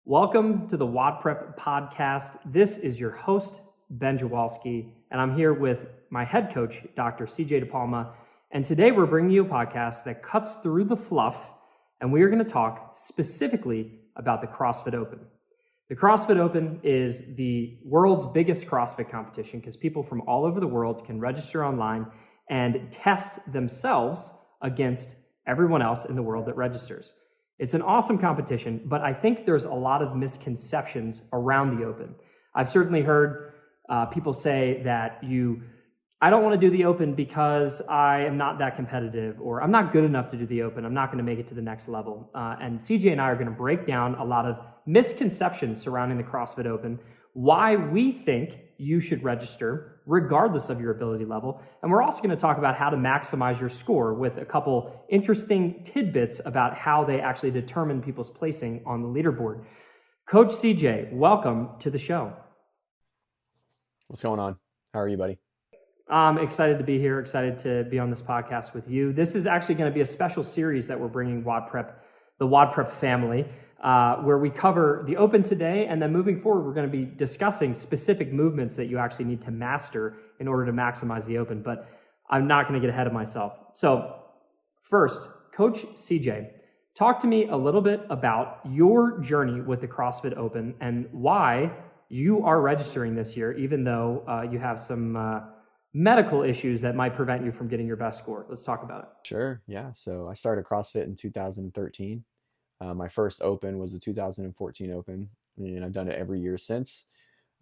Welcome to the WODprep podcast. This is your host, Ben Jawalski, and I'm here with my head coach, Dr. CJ DePalma. And today we're bringing you a podcast that cuts through the fluff, and we are going to talk specifically about the CrossFit Open. The CrossFit Open is the world's biggest CrossFit competition because people from all over the world can register online and test themselves against everyone else in the world that registers. It's an awesome competition, but I think there's a lot of misconceptions around the Open. I've certainly heard people say that I don't want to do the Open because I am not that competitive, or I'm not good enough to do the Open. I'm not going to make it to the next level. And CJ and I are going to break down a lot of misconceptions surrounding the CrossFit Open, why we think you should register regardless of your ability level. And we're also going to talk about how to maximize your score with a couple interesting tidbits about how they actually determine people's placing on the leaderboard. Coach CJ, welcome to the show. What's going on? How are you, buddy? I'm excited to be here, excited to be on this podcast with you. This is actually going to be a special series that we're bringing WODprep, the WODprep family, where we cover the Open today, and then moving forward, we're going to be discussing specific movements that you actually need to master in order to maximize the Open, but I'm not going to get ahead of myself. So first, Coach CJ, talk to me a little bit about your journey with the CrossFit Open and why you are registering this year, even though you have some medical issues that might prevent you from getting your best score. Let's talk about it. Sure. Yeah. So I started CrossFit in 2013. My first Open was the 2014 Open, and I've done it every year since.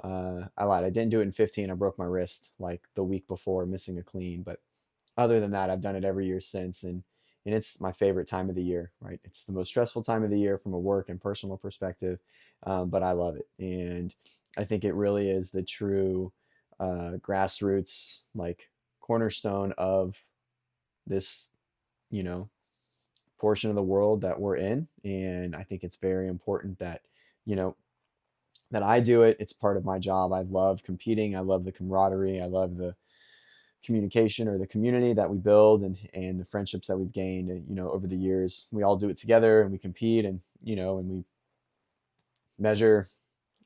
I lied. I didn't do it in 15. I broke my wrist like the week before, missing a clean. But other than that, I've done it every year since. And it's my favorite time of the year, right? It's the most stressful time of the year from a work and personal perspective, but I love it. And I think it really is the true grassroots, like cornerstone of this, portion of the world that we're in. And I think it's very important that, that I do it. It's part of my job. I love competing. I love the camaraderie. I love the communication or the community that we build and the friendships that we've gained, over the years. We all do it together and we compete and we measure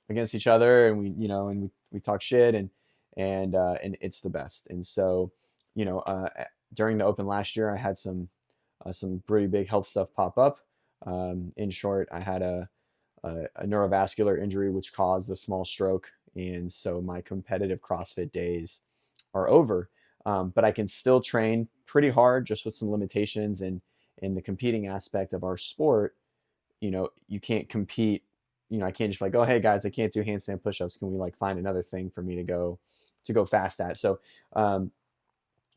against each other and we talk shit and it's the best. And so, during the Open last year, I had some pretty big health stuff pop up. In short, I had a neurovascular injury, which caused a small stroke. And so my competitive CrossFit days are over, but I can still train pretty hard just with some limitations and in the competing aspect of our sport. You can't compete. I can't just be like, oh, hey guys, I can't do handstand push-ups. Can we find another thing for me to go fast at? So,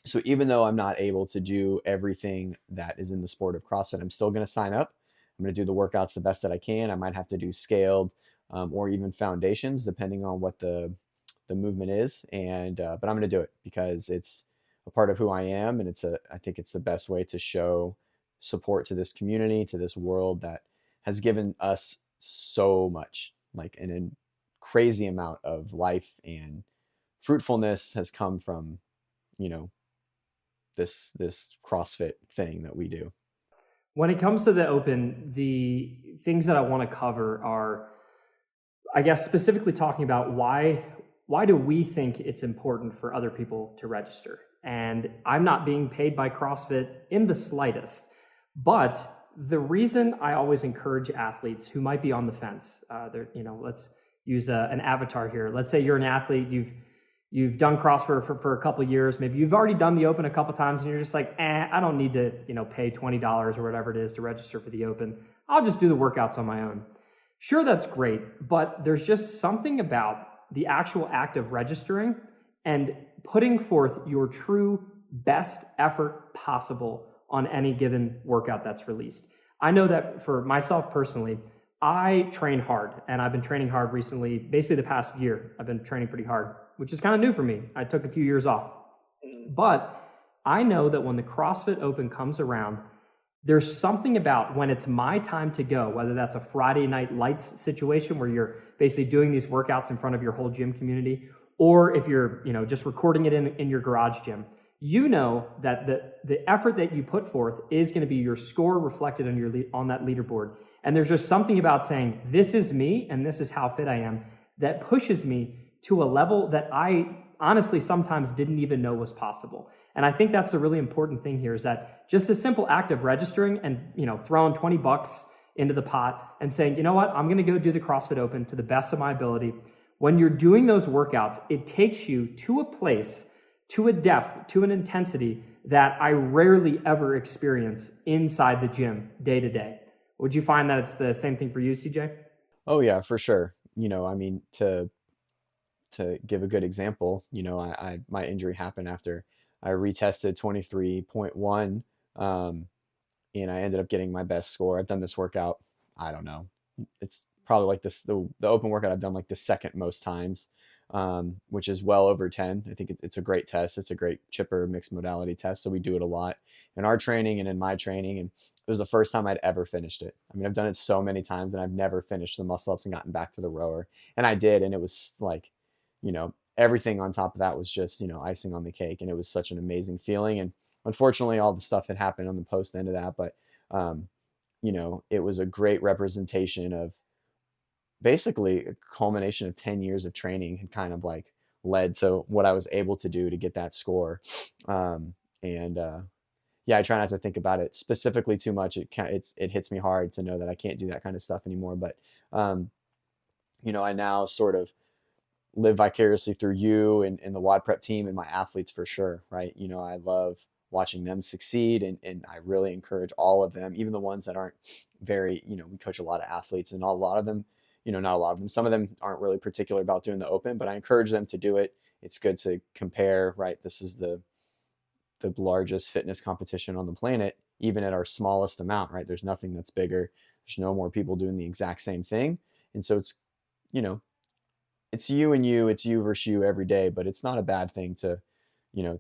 so even though I'm not able to do everything that is in the sport of CrossFit, I'm still going to sign up. I'm going to do the workouts the best that I can. I might have to do scaled or even foundations, depending on what the movement is. And but I'm going to do it because it's a part of who I am, and I think it's the best way to show support to this community, to this world that has given us so much, like a crazy amount of life and fruitfulness has come from, this CrossFit thing that we do. When it comes to the Open, the things that I want to cover are, I guess, specifically talking about why do we think it's important for other people to register? And I'm not being paid by CrossFit in the slightest, but the reason I always encourage athletes who might be on the fence, let's use an avatar here. Let's say you're an athlete, you've done CrossFit for a couple of years. Maybe you've already done the Open a couple of times and you're just like, I don't need to, pay $20 or whatever it is to register for the Open. I'll just do the workouts on my own. Sure, that's great, but there's just something about the actual act of registering and putting forth your true best effort possible on any given workout that's released. I know that for myself personally, I train hard, and I've been training hard recently. Basically the past year, I've been training pretty hard, which is kind of new for me. I took a few years off. But I know that when the CrossFit Open comes around, there's something about when it's my time to go, whether that's a Friday night lights situation where you're basically doing these workouts in front of your whole gym community, or if you're just recording it in your garage gym. you know that the effort that you put forth is going to be your score reflected on on that leaderboard. And there's just something about saying, this is me and this is how fit I am, that pushes me to a level that I honestly sometimes didn't even know was possible. And I think that's the really important thing here, is that just a simple act of registering and, throwing $20 into the pot and saying, you know what, I'm going to go do the CrossFit Open to the best of my ability. When you're doing those workouts, it takes you to a place, to a depth, to an intensity that I rarely ever experience inside the gym day to day. Would you find that it's the same thing for you, CJ? Oh yeah, for sure. I mean, to give a good example, my injury happened after I retested 23.1, and I ended up getting my best score. I've done this workout, I don't know, it's probably like the open workout I've done like the second most times, which is well over 10. I think it's a great test. It's a great chipper mixed modality test. So we do it a lot in our training and in my training. And it was the first time I'd ever finished it. I mean, I've done it so many times and I've never finished the muscle ups and gotten back to the rower. And I did. And it was like, everything on top of that was just, icing on the cake. And it was such an amazing feeling. And unfortunately, all the stuff had happened on the post end of that. But, it was a great representation of basically a culmination of 10 years of training had kind of like led to what I was able to do to get that score. And yeah, I try not to think about it specifically too much. It hits me hard to know that I can't do that kind of stuff anymore. But, I now sort of live vicariously through you and the WODprep team and my athletes for sure. Right. I love watching them succeed, and I really encourage all of them, even the ones that aren't very, we coach a lot of athletes, and a lot of them, not a lot of them, some of them aren't really particular about doing the open, but I encourage them to do it. It's good to compare, right? This is the largest fitness competition on the planet, even at our smallest amount, right? There's nothing that's bigger. There's no more people doing the exact same thing. And so it's, it's you and you, it's you versus you every day, but it's not a bad thing to,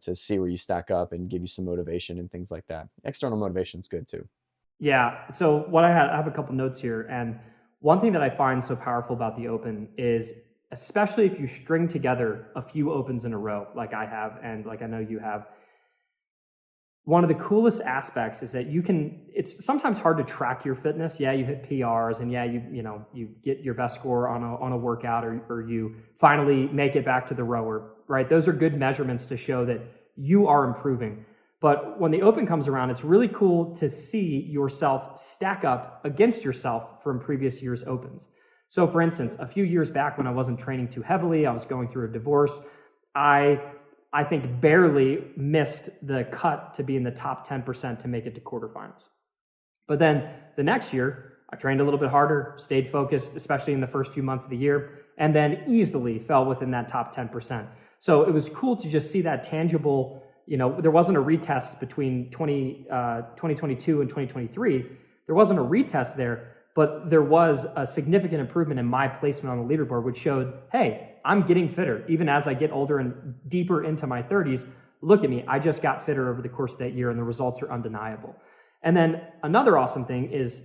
to see where you stack up and give you some motivation and things like that. External motivation is good too. Yeah. So I have a couple notes here. And one thing that I find so powerful about the Open is, especially if you string together a few Opens in a row, like I have, and like I know you have, one of the coolest aspects is that it's sometimes hard to track your fitness. Yeah, you hit PRs, and yeah, you get your best score on a workout, or you finally make it back to the rower, right? Those are good measurements to show that you are improving. But when the Open comes around, it's really cool to see yourself stack up against yourself from previous year's Opens. So for instance, a few years back when I wasn't training too heavily, I was going through a divorce, I think barely missed the cut to be in the top 10% to make it to quarterfinals. But then the next year, I trained a little bit harder, stayed focused, especially in the first few months of the year, and then easily fell within that top 10%. So it was cool to just see that tangible, there wasn't a retest between 2022 and 2023. There wasn't a retest there, but there was a significant improvement in my placement on the leaderboard, which showed, hey, I'm getting fitter. Even as I get older and deeper into my 30s, look at me. I just got fitter over the course of that year, and the results are undeniable. And then another awesome thing is,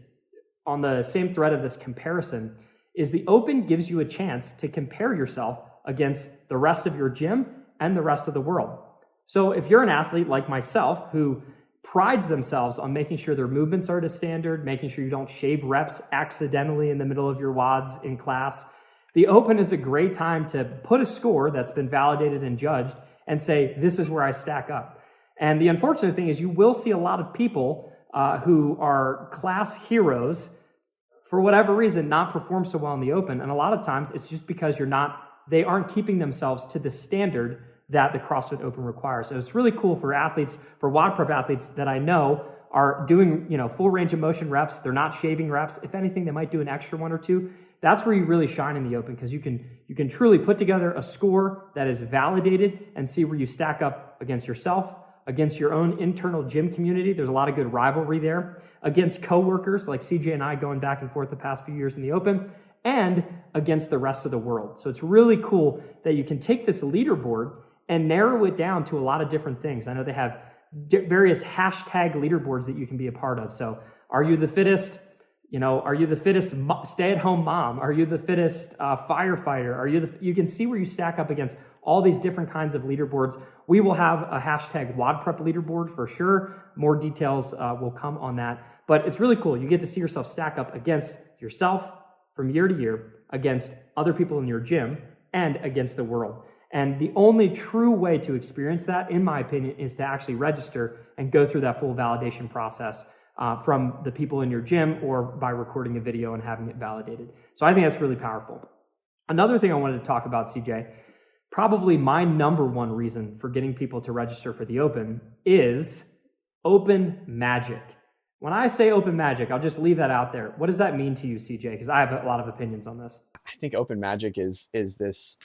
on the same thread of this comparison, is the Open gives you a chance to compare yourself against the rest of your gym and the rest of the world. So if you're an athlete like myself who prides themselves on making sure their movements are to standard, making sure you don't shave reps accidentally in the middle of your WODs in class, the Open is a great time to put a score that's been validated and judged and say, this is where I stack up. And the unfortunate thing is, you will see a lot of people who are class heroes, for whatever reason, not perform so well in the Open. And a lot of times it's just because they aren't keeping themselves to the standard that the CrossFit Open requires. So it's really cool for athletes, for WODprep athletes that I know are doing, full range of motion reps. They're not shaving reps. If anything, they might do an extra one or two. That's where you really shine in the Open, because you can truly put together a score that is validated and see where you stack up against yourself, against your own internal gym community. There's a lot of good rivalry there, against coworkers like CJ and I going back and forth the past few years in the Open, and against the rest of the world. So it's really cool that you can take this leaderboard and narrow it down to a lot of different things. I know they have various hashtag leaderboards that you can be a part of. So are you the fittest? Are you the fittest stay-at-home mom? Are you the fittest firefighter? You can see where you stack up against all these different kinds of leaderboards. We will have a hashtag WODprep leaderboard for sure. More details will come on that. But it's really cool. You get to see yourself stack up against yourself from year to year, against other people in your gym, and against the world. And the only true way to experience that, in my opinion, is to actually register and go through that full validation process from the people in your gym, or by recording a video and having it validated. So I think that's really powerful. Another thing I wanted to talk about, CJ, probably my number one reason for getting people to register for the Open is open magic. When I say open magic, I'll just leave that out there. What does that mean to you, CJ? Because I have a lot of opinions on this. I think open magic is this,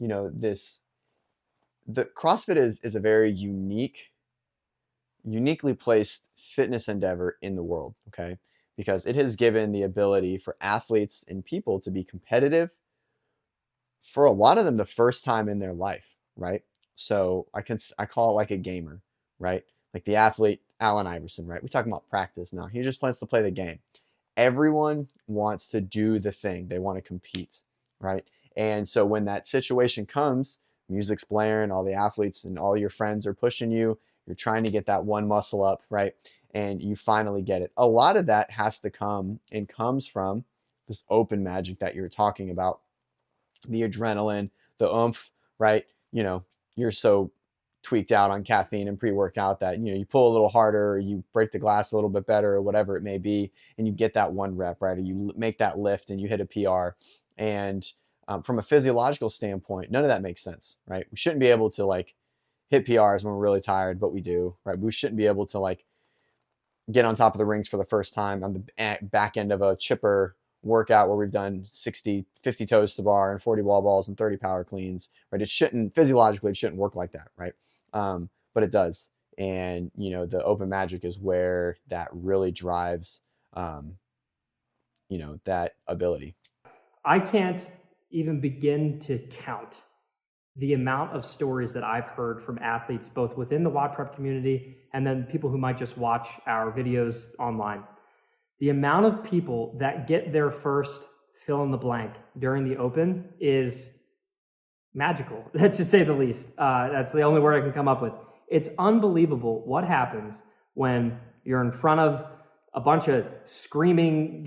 the CrossFit is a very uniquely placed fitness endeavor in the world, okay? Because it has given the ability for athletes and people to be competitive for a lot of them the first time in their life, right? So I call it like a gamer, right? Like the athlete Allen Iverson, right? We talk about practice now. He just wants to play the game. Everyone wants to do the thing. They want to compete, right? And so when that situation comes, music's blaring, all the athletes and all your friends are pushing you, you're trying to get that one muscle up, right? And you finally get it. A lot of that has to come and comes from this open magic that you're talking about. The adrenaline, the oomph, right? You're so tweaked out on caffeine and pre-workout that, you pull a little harder, or you break the glass a little bit better, or whatever it may be, and you get that one rep, right? Or you make that lift and you hit a PR. And from a physiological standpoint, none of that makes sense, right? We shouldn't be able to hit PRs when we're really tired, but we do, right? We shouldn't be able to get on top of the rings for the first time on the back end of a chipper workout where we've done 50 toes to bar and 40 wall balls and 30 power cleans, right? It shouldn't, physiologically, it shouldn't work like that, right? But it does. And, the open magic is where that really drives, that ability. I can't even begin to count the amount of stories that I've heard from athletes, both within the WODprep community and then people who might just watch our videos online. The amount of people that get their first fill in the blank during the Open is magical, to say the least. That's the only word I can come up with. It's unbelievable what happens when you're in front of a bunch of screaming,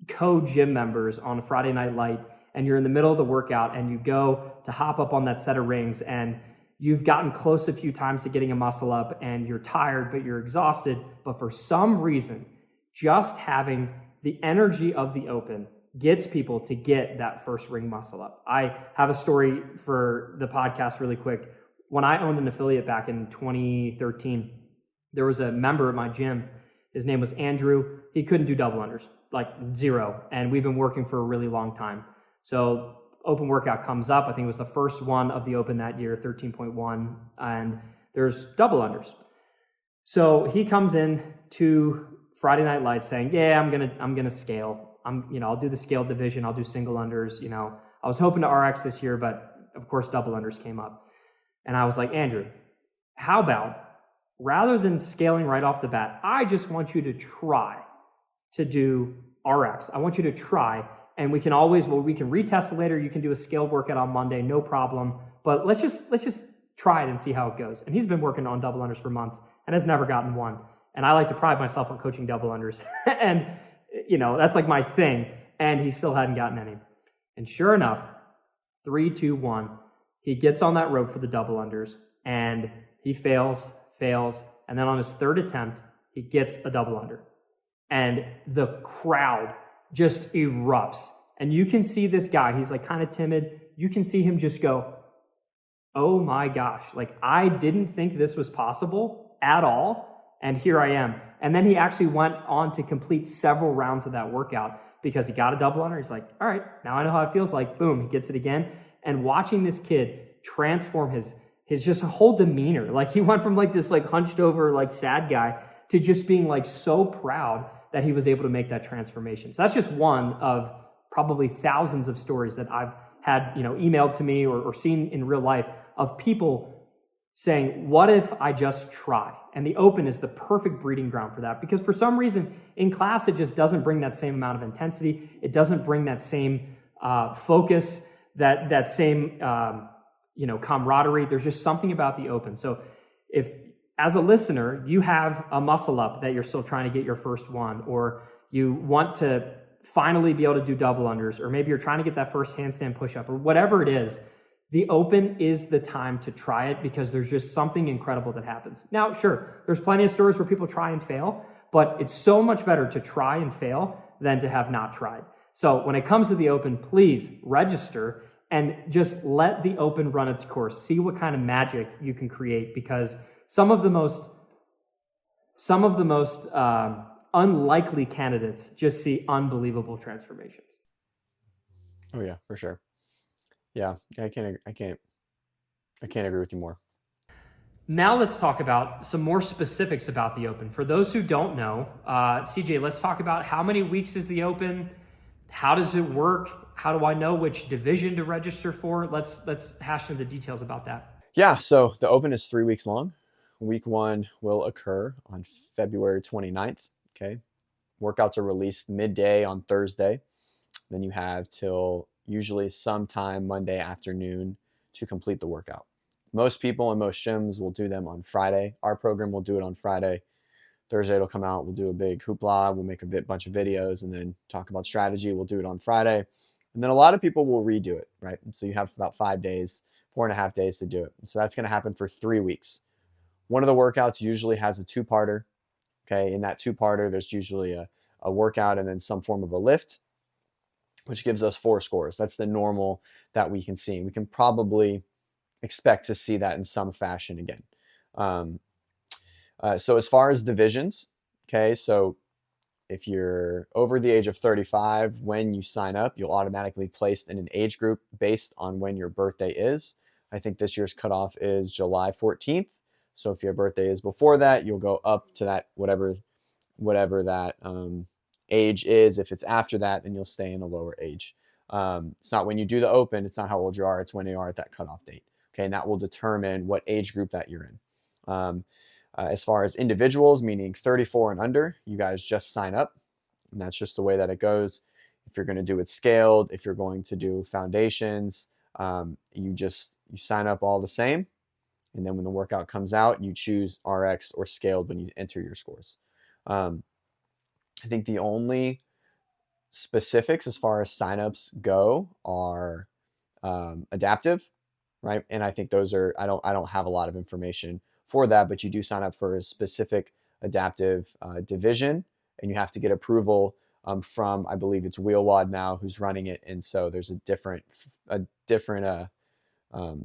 co-gym members on a Friday Night Light, and you're in the middle of the workout and you go to hop up on that set of rings and you've gotten close a few times to getting a muscle up and you're tired, but you're exhausted. But for some reason, just having the energy of the Open gets people to get that first ring muscle up. I have a story for the podcast really quick. When I owned an affiliate back in 2013, there was a member at my gym. His name was Andrew. He couldn't do double unders, zero. And we've been working for a really long time. So Open workout comes up. I think it was the first one of the Open that year, 13.1, and there's double unders. So he comes in to Friday Night Lights saying, yeah, I'm gonna scale. I'll do the scale division. I'll do single unders. I was hoping to RX this year, but of course double unders came up. And I was like, Andrew, how about rather than scaling right off the bat, I just want you to try to do RX. I want you to try, and we can retest it later. You can do a scaled workout on Monday, no problem. But let's just try it and see how it goes. And he's been working on double unders for months and has never gotten one. And I like to pride myself on coaching double unders. And, that's my thing. And he still hadn't gotten any. And sure enough, 3, 2, 1, he gets on that rope for the double unders and he fails. And then on his third attempt, he gets a double under. And the crowd just erupts. And you can see this guy, he's kind of timid. You can see him just go, oh my gosh, I didn't think this was possible at all. And here I am. And then he actually went on to complete several rounds of that workout because he got a double under. He's like, all right, now I know how it feels like. Boom, he gets it again. And watching this kid transform his just whole demeanor, he went from this hunched over sad guy to just being so proud that he was able to make that transformation. So that's just one of probably thousands of stories that I've had, emailed to me or seen in real life of people saying, what if I just try? And the Open is the perfect breeding ground for that, because for some reason in class, it just doesn't bring that same amount of intensity. It doesn't bring that same focus. that same camaraderie. There's just something about the open. So if, as a listener, you have a muscle up that you're still trying to get your first one, or you want to finally be able to do double unders, or maybe you're trying to get that first handstand push-up, or whatever it is, the open is the time to try it, because there's just something incredible that happens. Now, sure, there's plenty of stories where people try and fail, but it's so much better to try and fail than to have not tried. So when it comes to the open, please register and just let the open run its course. See what kind of magic you can create, because some of the most unlikely candidates just see unbelievable transformations. Oh yeah, for sure. Yeah, I can't agree with you more. Now let's talk about some more specifics about the Open. For those who don't know, CJ, let's talk about how many weeks is the Open? How does it work? How do I know which division to register for? Let's hash into the details about that. Yeah, so the Open is 3 weeks long. Week 1 will occur on February 29th. Okay, workouts are released midday on Thursday. Then you have till usually sometime Monday afternoon to complete the workout. Most people and most gyms will do them on Friday. Our program will do it on Friday. Thursday it'll come out. We'll do a big hoopla. We'll make a bunch of videos and then talk about strategy. We'll do it on Friday. And then a lot of people will redo it, right? And so you have about 5 days, 4.5 days to do it. So that's going to happen for 3 weeks. One of the workouts usually has a 2-parter. Okay, in that 2-parter, there's usually a workout and then some form of a lift, which gives us 4 scores. That's the normal that we can see. We can probably expect to see that in some fashion again. So as far as divisions, okay, so if you're over the age of 35, when you sign up, you'll automatically be placed in an age group based on when your birthday is. I think this year's cutoff is July 14th. So if your birthday is before that, you'll go up to that whatever that age is. If it's after that, then you'll stay in a lower age. It's not when you do the Open, it's not how old you are, it's when you are at that cutoff date. Okay, and that will determine what age group that you're in. As far as individuals, meaning 34 and under, you guys just sign up, and that's just the way that it goes. If you're going to do it scaled, if you're going to do foundations, you sign up all the same, and then when the workout comes out, you choose RX or scaled when you enter your scores. I think the only specifics as far as signups go are adaptive, right? And I think those are, I don't have a lot of information for that, but you do sign up for a specific adaptive division, and you have to get approval from, I believe it's WheelWOD now who's running it, and so there's a different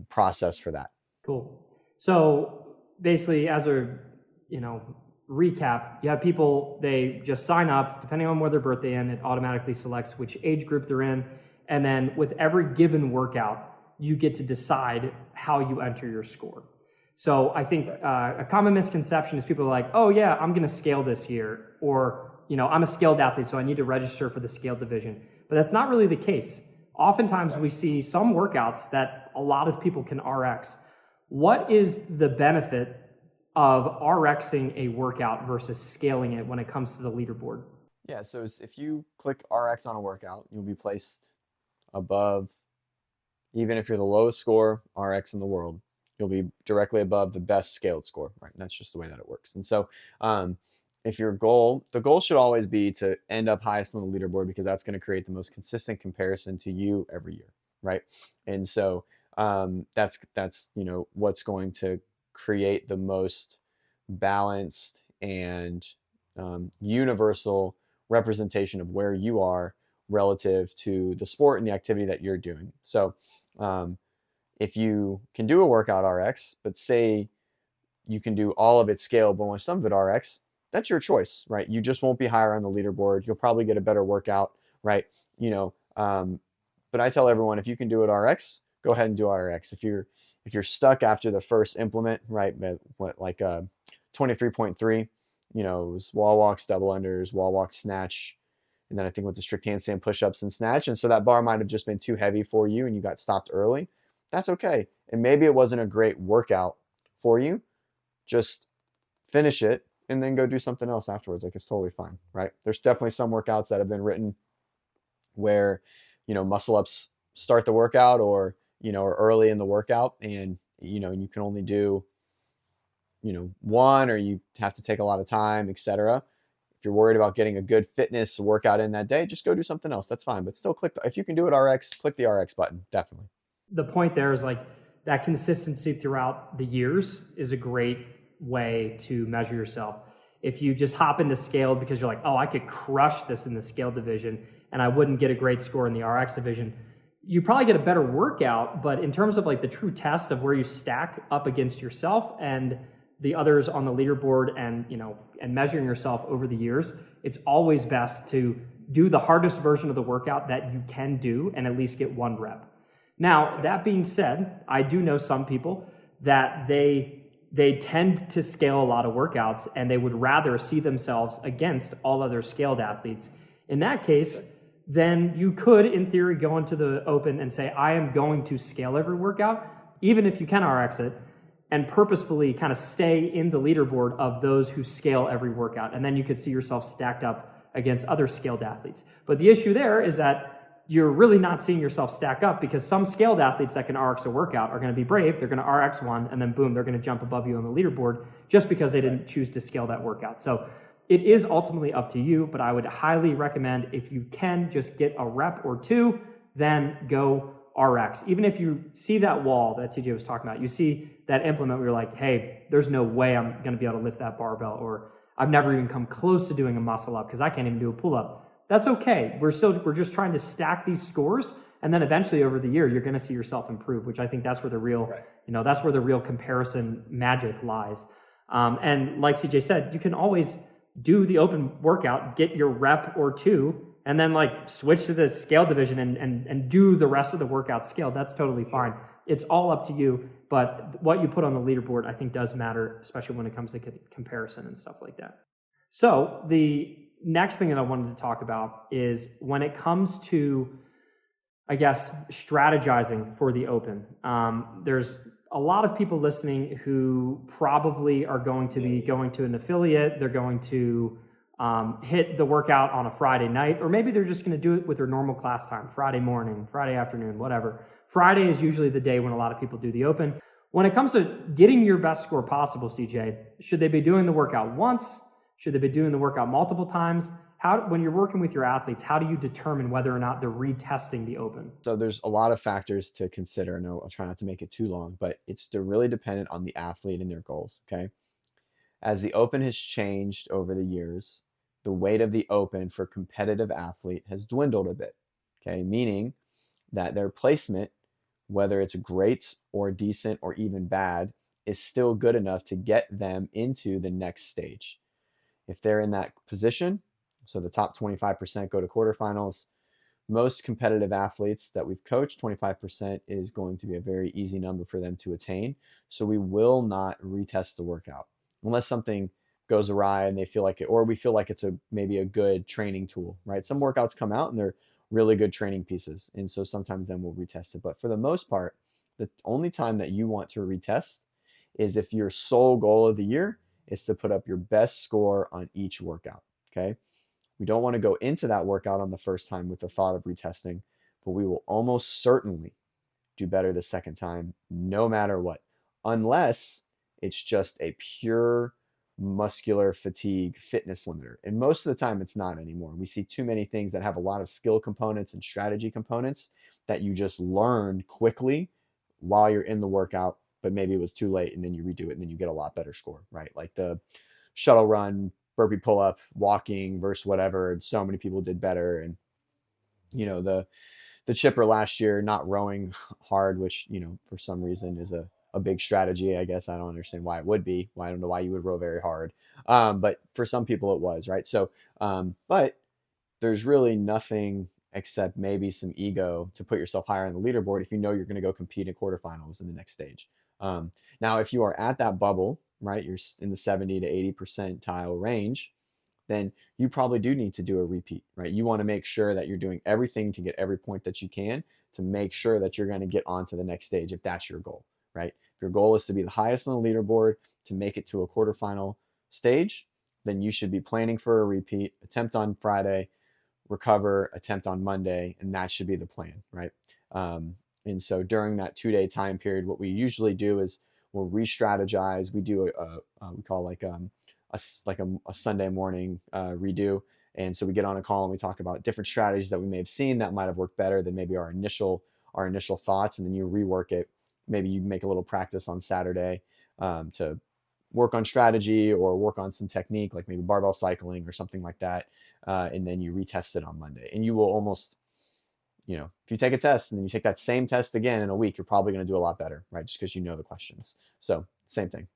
process for that. Cool. So basically, as a recap, you have people, they just sign up, depending on where their birthday is, it automatically selects which age group they're in, and then with every given workout, you get to decide how you enter your score. So I think a common misconception is people are like, oh yeah, I'm going to scale this year, or I'm a scaled athlete, so I need to register for the scaled division. But that's not really the case. Oftentimes we see some workouts that a lot of people can RX. What is the benefit of RXing a workout versus scaling it when it comes to the leaderboard? Yeah, so if you click RX on a workout, you'll be placed above, even if you're the lowest score RX in the world, you'll be directly above the best scaled score, right? And that's just the way that it works. And so if the goal should always be to end up highest on the leaderboard, because that's going to create the most consistent comparison to you every year, right? And so that's what's going to create the most balanced and universal representation of where you are relative to the sport and the activity that you're doing. So if you can do a workout RX, but say you can do all of it scaled, but only some of it RX, that's your choice, right? You just won't be higher on the leaderboard. You'll probably get a better workout, right? But I tell everyone, if you can do it RX, go ahead and do RX. If you're stuck after the first implement, right, like 23.3, it was wall walks, double unders, wall walk, snatch, and then I think went to strict handstand push-ups and snatch, and so that bar might have just been too heavy for you and you got stopped early. That's okay. And maybe it wasn't a great workout for you. Just finish it and then go do something else afterwards. Like, it's totally fine, right? There's definitely some workouts that have been written where, muscle ups start the workout, or or early in the workout, and you can only do one, or you have to take a lot of time, etc. If you're worried about getting a good fitness workout in that day, just go do something else. That's fine. But still if you can do it RX, click the RX button. Definitely. The point there is like that consistency throughout the years is a great way to measure yourself. If you just hop into scaled because you're like, oh, I could crush this in the scaled division and I wouldn't get a great score in the RX division, you probably get a better workout. But in terms of like the true test of where you stack up against yourself and the others on the leaderboard, and and measuring yourself over the years, it's always best to do the hardest version of the workout that you can do and at least get one rep. Now, that being said, I do know some people that they tend to scale a lot of workouts and they would rather see themselves against all other scaled athletes. In that case, then you could, in theory, go into the open and say, I am going to scale every workout, even if you can RX it, and purposefully kind of stay in the leaderboard of those who scale every workout. And then you could see yourself stacked up against other scaled athletes. But the issue there is that you're really not seeing yourself stack up, because some scaled athletes that can RX a workout are going to be brave. They're going to RX one, and then boom, they're going to jump above you on the leaderboard just because they didn't choose to scale that workout. So it is ultimately up to you, but I would highly recommend, if you can just get a rep or two, then go RX. Even if you see that wall that CJ was talking about, you see that implement where you're like, hey, there's no way I'm going to be able to lift that barbell, or I've never even come close to doing a muscle up because I can't even do a pull up. That's okay. We're just trying to stack these scores, and then eventually over the year you're going to see yourself improve, which I think that's where the real, that's where the real comparison magic lies. And like CJ said, you can always do the open workout, get your rep or two, and then like switch to the scale division and do the rest of the workout scaled. That's totally fine. It's all up to you, but what you put on the leaderboard, I think, does matter, especially when it comes to comparison and stuff like that. So the next thing that I wanted to talk about is when it comes to, I guess, strategizing for the open. There's a lot of people listening who probably are going to be going to an affiliate. They're going to hit the workout on a Friday night, or maybe they're just going to do it with their normal class time, Friday morning, Friday afternoon, whatever. Friday is usually the day when a lot of people do the open. When it comes to getting your best score possible, CJ, should they be doing the workout once? Should they be doing the workout multiple times? When you're working with your athletes, how do you determine whether or not they're retesting the open? So there's a lot of factors to consider. No, I'll try not to make it too long, but it's really dependent on the athlete and their goals. Okay. As the open has changed over the years, the weight of the open for competitive athlete has dwindled a bit. Okay. Meaning that their placement, whether it's great or decent or even bad, is still good enough to get them into the next stage. If they're in that position, so the top 25% go to quarterfinals, most competitive athletes that we've coached, 25% is going to be a very easy number for them to attain. So we will not retest the workout unless something goes awry and they feel like it, or we feel like it's maybe a good training tool, right? Some workouts come out and they're really good training pieces, and so sometimes then we'll retest it. But for the most part, the only time that you want to retest is if your sole goal of the year is to put up your best score on each workout. Okay. We don't want to go into that workout on the first time with the thought of retesting, but we will almost certainly do better the second time, no matter what, unless it's just a pure muscular fatigue fitness limiter. And most of the time it's not anymore. We see too many things that have a lot of skill components and strategy components that you just learned quickly while you're in the workout, but maybe it was too late and then you redo it and then you get a lot better score, right? Like the shuttle run, burpee pull up, walking versus whatever, and so many people did better. And the chipper last year, not rowing hard, which for some reason is a big strategy. I guess I don't understand why it would be. Well, I don't know why you would row very hard, but for some people it was, right? So but there's really nothing except maybe some ego to put yourself higher on the leaderboard if you know you're going to go compete in quarterfinals in the next stage. Now if you are at that bubble, right, you're in the 70 to 80 percentile range, then you probably do need to do a repeat, right? You want to make sure that you're doing everything to get every point that you can to make sure that you're going to get on to the next stage if that's your goal, right? If your goal is to be the highest on the leaderboard to make it to a quarterfinal stage, then you should be planning for a repeat, attempt on Friday, recover, attempt on Monday, and that should be the plan, right? Um, and so during that 2 day time period, what we usually do is we'll re-strategize. We do we call a Sunday morning redo. And so we get on a call and we talk about different strategies that we may have seen that might have worked better than maybe our initial thoughts, and then you rework it. Maybe you make a little practice on Saturday to work on strategy or work on some technique, like maybe barbell cycling or something like that, and then you retest it on Monday. And you will almost, if you take a test and then you take that same test again in a week, you're probably going to do a lot better, right? Just because you know the questions. So same thing.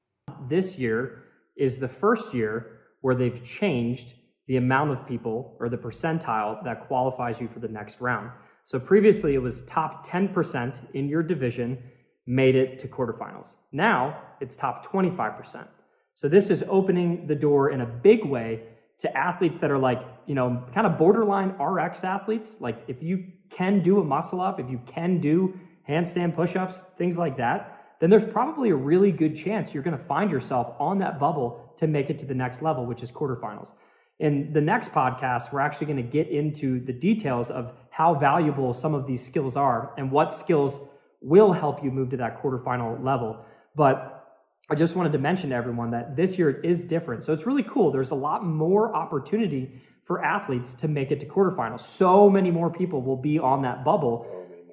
This year is the first year where they've changed the amount of people or the percentile that qualifies you for the next round. So previously it was top 10% in your division made it to quarterfinals. Now it's top 25%. So this is opening the door in a big way to athletes that are like, kind of borderline RX athletes. Like if you can do a muscle up, if you can do handstand push-ups, things like that, then there's probably a really good chance you're going to find yourself on that bubble to make it to the next level, which is quarterfinals. In the next podcast, we're actually going to get into the details of how valuable some of these skills are and what skills will help you move to that quarterfinal level. But I just wanted to mention to everyone that this year is different. So it's really cool. There's a lot more opportunity for athletes to make it to quarterfinals. So many more people will be on that bubble.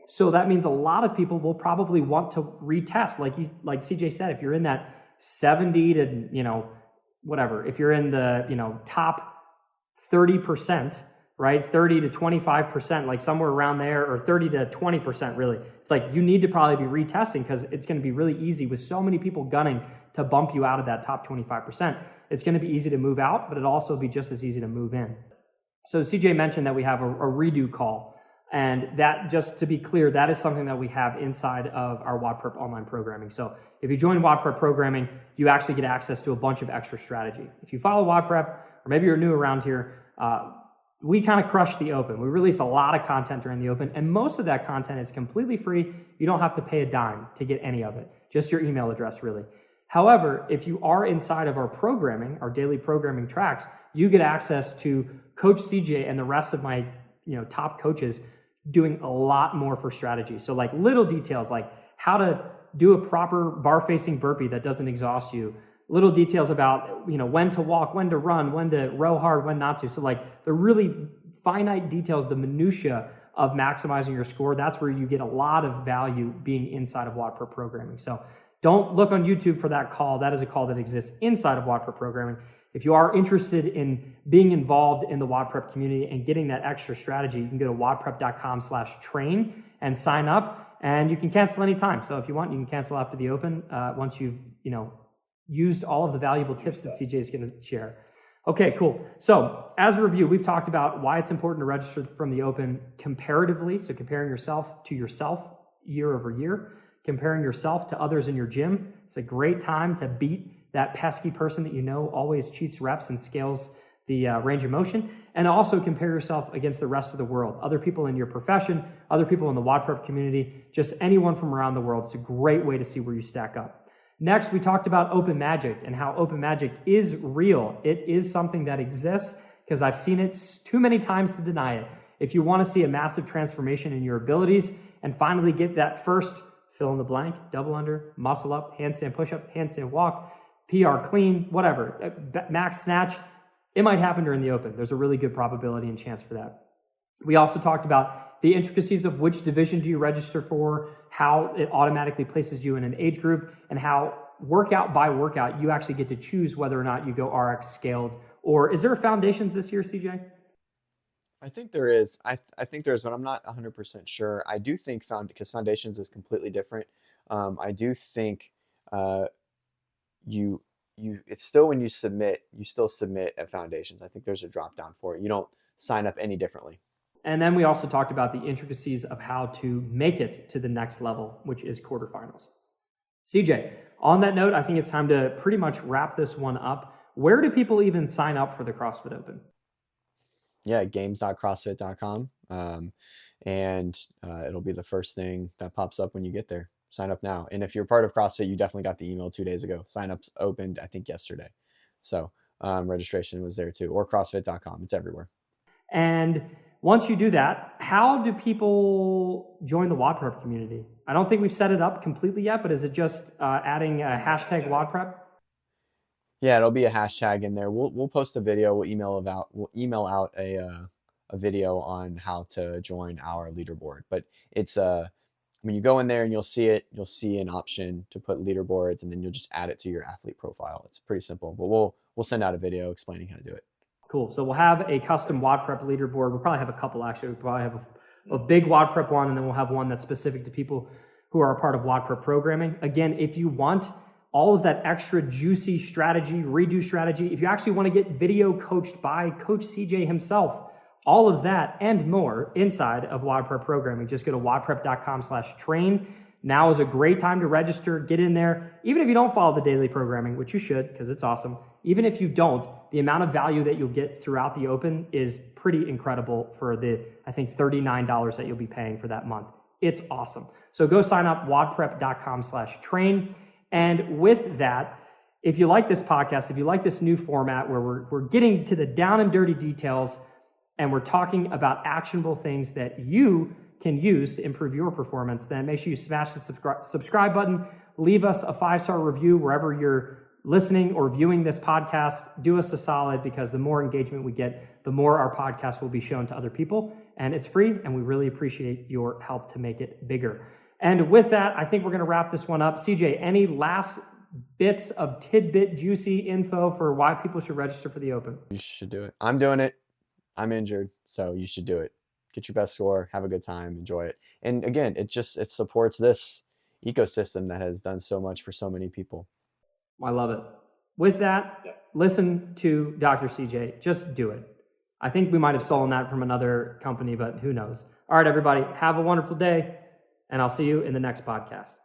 So that means a lot of people will probably want to retest. Like CJ said, if you're in that 70 to, whatever, if you're in the, top 30%, right? 30 to 25%, like somewhere around there, or 30 to 20% really. It's like you need to probably be retesting because it's going to be really easy with so many people gunning to bump you out of that top 25%. It's going to be easy to move out, but it'll also be just as easy to move in. So CJ mentioned that we have a redo call. And that, just to be clear, that is something that we have inside of our WODprep online programming. So if you join WODprep programming, you actually get access to a bunch of extra strategy. If you follow WODprep, or maybe you're new around here, we kind of crush the open. We release a lot of content during the open, and most of that content is completely free. You don't have to pay a dime to get any of it, just your email address, really. However, if you are inside of our programming, our daily programming tracks, you get access to Coach CJ and the rest of my top coaches doing a lot more for strategy. So like little details like how to do a proper bar facing burpee that doesn't exhaust you, little details about when to walk, when to run, when to row hard, when not to. So like the really finite details, the minutia of maximizing your score, that's where you get a lot of value being inside of WODprep programming. So don't look on YouTube for that call. That is a call that exists inside of WODprep programming. If you are interested in being involved in the WODprep community and getting that extra strategy, you can go to wodprep.com/train and sign up, and you can cancel anytime. So if you want, you can cancel after the open once you've used all of the valuable tips that CJ is going to share. Okay, cool. So as a review, we've talked about why it's important to register from the open comparatively. So comparing yourself to yourself year over year, comparing yourself to others in your gym. It's a great time to beat that pesky person that always cheats reps and scales the range of motion, and also compare yourself against the rest of the world, other people in your profession, other people in the WODprep community, just anyone from around the world. It's a great way to see where you stack up. Next, we talked about open magic and how open magic is real. It is something that exists because I've seen it too many times to deny it. If you want to see a massive transformation in your abilities and finally get that first fill in the blank, double under, muscle up, handstand push-up, handstand walk, PR clean, whatever, max snatch, it might happen during the open. There's a really good probability and chance for that. We also talked about the intricacies of which division do you register for, how it automatically places you in an age group, and how workout by workout, you actually get to choose whether or not you go RX scaled, or is there a foundations this year, CJ? I think there is. I think there is, but I'm not 100% sure. I do think because foundations is completely different. I do think you it's still when you submit, you still submit at foundations. I think there's a drop down for it. You don't sign up any differently. And then we also talked about the intricacies of how to make it to the next level, which is quarterfinals. CJ, on that note, I think it's time to pretty much wrap this one up. Where do people even sign up for the CrossFit Open? Yeah, games.crossfit.com. And it'll be the first thing that pops up when you get there. Sign up now. And if you're part of CrossFit, you definitely got the email 2 days ago. Sign-ups opened, I think, yesterday. So registration was there too, or crossfit.com. It's everywhere. And once you do that, how do people join the WODprep community? I don't think we've set it up completely yet, but is it just adding a hashtag WODprep? Yeah, it'll be a hashtag in there. We'll post a video. We'll email out a video on how to join our leaderboard. But it's when you go in there and you'll see it, you'll see an option to put leaderboards, and then you'll just add it to your athlete profile. It's pretty simple, but we'll send out a video explaining how to do it. Cool. So we'll have a custom WODprep leaderboard. We'll probably have a couple actually. We'll probably have a big WODprep one, and then we'll have one that's specific to people who are a part of WODprep programming. Again, if you want all of that extra juicy strategy, redo strategy, if you actually want to get video coached by Coach CJ himself, all of that and more inside of WODprep programming, just go to wodprep.com/train. Now is a great time to register, get in there. Even if you don't follow the daily programming, which you should because it's awesome. Even if you don't, the amount of value that you'll get throughout the Open is pretty incredible for the, I think, $39 that you'll be paying for that month. It's awesome. So go sign up, wodprep.com/train. And with that, if you like this podcast, if you like this new format where we're getting to the down and dirty details and we're talking about actionable things that you can use to improve your performance, then make sure you smash the subscribe button, leave us a 5-star review wherever you're listening or viewing this podcast. Do us a solid, because the more engagement we get, the more our podcast will be shown to other people, and it's free, and we really appreciate your help to make it bigger. And with that, I think we're going to wrap this one up. CJ, any last bits of tidbit juicy info for why people should register for the Open? You should do it. I'm doing it. I'm injured, so you should do it. Get your best score, have a good time, enjoy it. And again, it supports this ecosystem that has done so much for so many people. I love it. With that, listen to Dr. CJ. Just do it. I think we might have stolen that from another company, but who knows? All right, everybody, have a wonderful day, and I'll see you in the next podcast.